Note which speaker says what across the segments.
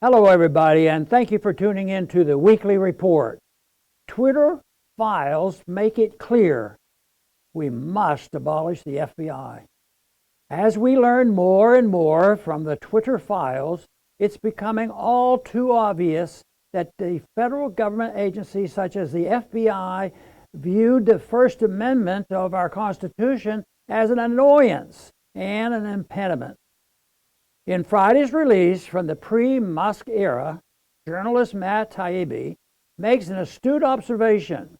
Speaker 1: Hello, everybody, and thank you for tuning in to the weekly report. Twitter files make it clear we must abolish the FBI. As we learn more and more from the Twitter files, it's becoming all too obvious that the federal government agencies such as the FBI viewed the First Amendment of our Constitution as an annoyance and an impediment. In Friday's release from the pre-Musk era, journalist Matt Taibbi makes an astute observation.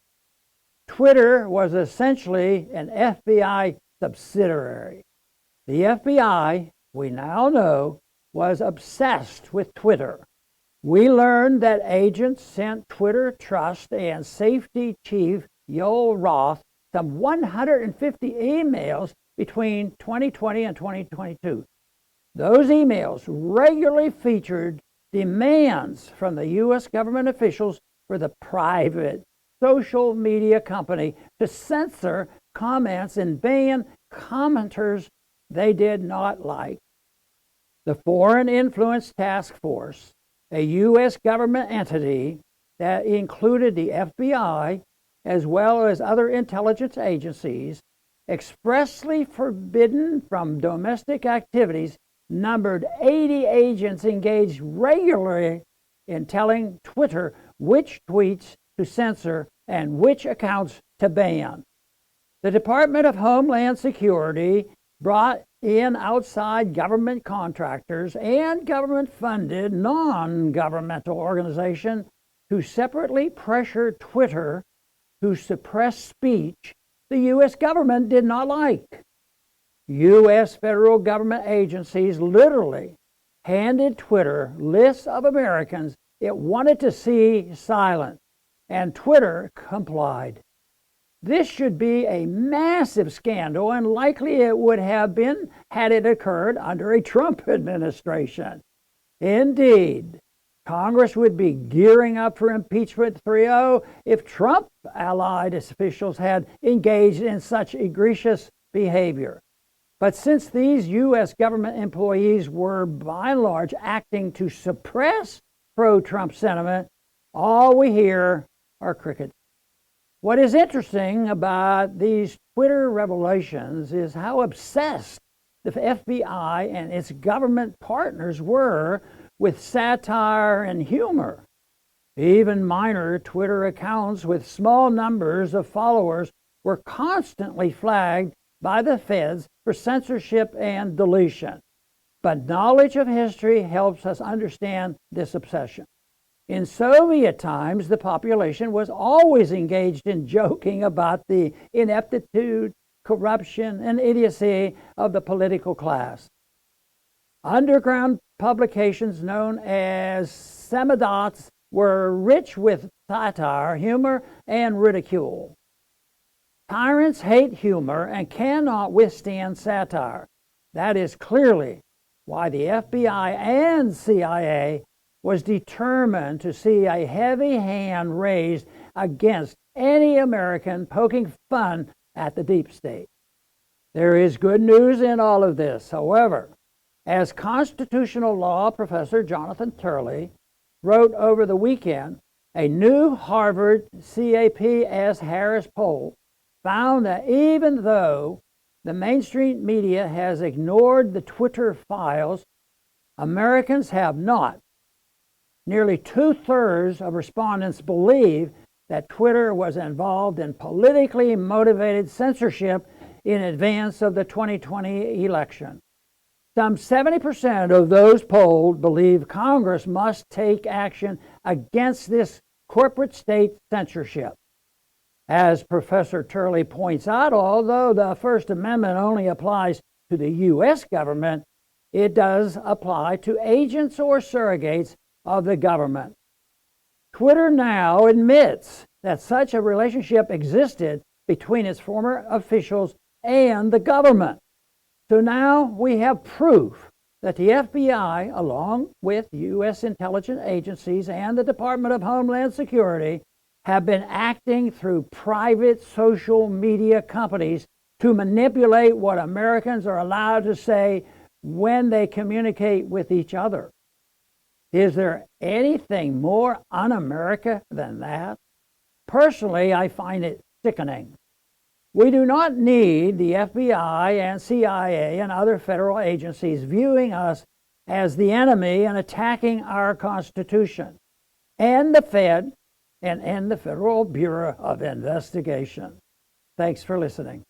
Speaker 1: Twitter was essentially an FBI subsidiary. The FBI, we now know, was obsessed with Twitter. We learned that agents sent Twitter Trust and Safety Chief Yoel Roth some 150 emails between 2020 and 2022. Those emails regularly featured demands from the U.S. government officials for the private social media company to censor comments and ban commenters they did not like. The Foreign Influence Task Force, a U.S. government entity that included the FBI as well as other intelligence agencies, expressly forbidden from domestic activities, numbered 80 agents engaged regularly in telling Twitter which tweets to censor and which accounts to ban. The Department of Homeland Security brought in outside government contractors and government-funded non-governmental organizations to separately pressure Twitter to suppress speech the U.S. government did not like. U.S. federal government agencies literally handed Twitter lists of Americans it wanted to see silent, and Twitter complied. This should be a massive scandal, and likely it would have been had it occurred under a Trump administration. Indeed, Congress would be gearing up for impeachment 3.0 if Trump allied officials had engaged in such egregious behavior. But since these U.S. government employees were by and large acting to suppress pro-Trump sentiment, all we hear are crickets. What is interesting about these Twitter revelations is how obsessed the FBI and its government partners were with satire and humor. Even minor Twitter accounts with small numbers of followers were constantly flagged by the feds for censorship and deletion. But knowledge of history helps us understand this obsession. In Soviet times, the population was always engaged in joking about the ineptitude, corruption, and idiocy of the political class. Underground publications known as Semidots were rich with satire, humor, and ridicule. Tyrants hate humor and cannot withstand satire. That is clearly why the FBI and CIA was determined to see a heavy hand raised against any American poking fun at the deep state. There is good news in all of this. However, as constitutional law professor Jonathan Turley wrote over the weekend, a new Harvard CAPS Harris poll found that even though the mainstream media has ignored the Twitter files, Americans have not. Nearly 2/3 of respondents believe that Twitter was involved in politically motivated censorship in advance of the 2020 election. Some 70% of those polled believe Congress must take action against this corporate state censorship. As Professor Turley points out, although the First Amendment only applies to the U.S. government, it does apply to agents or surrogates of the government. Twitter now admits that such a relationship existed between its former officials and the government. So now we have proof that the FBI, along with U.S. intelligence agencies and the Department of Homeland Security, have been acting through private social media companies to manipulate what Americans are allowed to say when they communicate with each other. Is there anything more un-American than that? Personally, I find it sickening. We do not need the FBI and CIA and other federal agencies viewing us as the enemy and attacking our Constitution, and the Fed and the Federal Bureau of Investigation. Thanks for listening.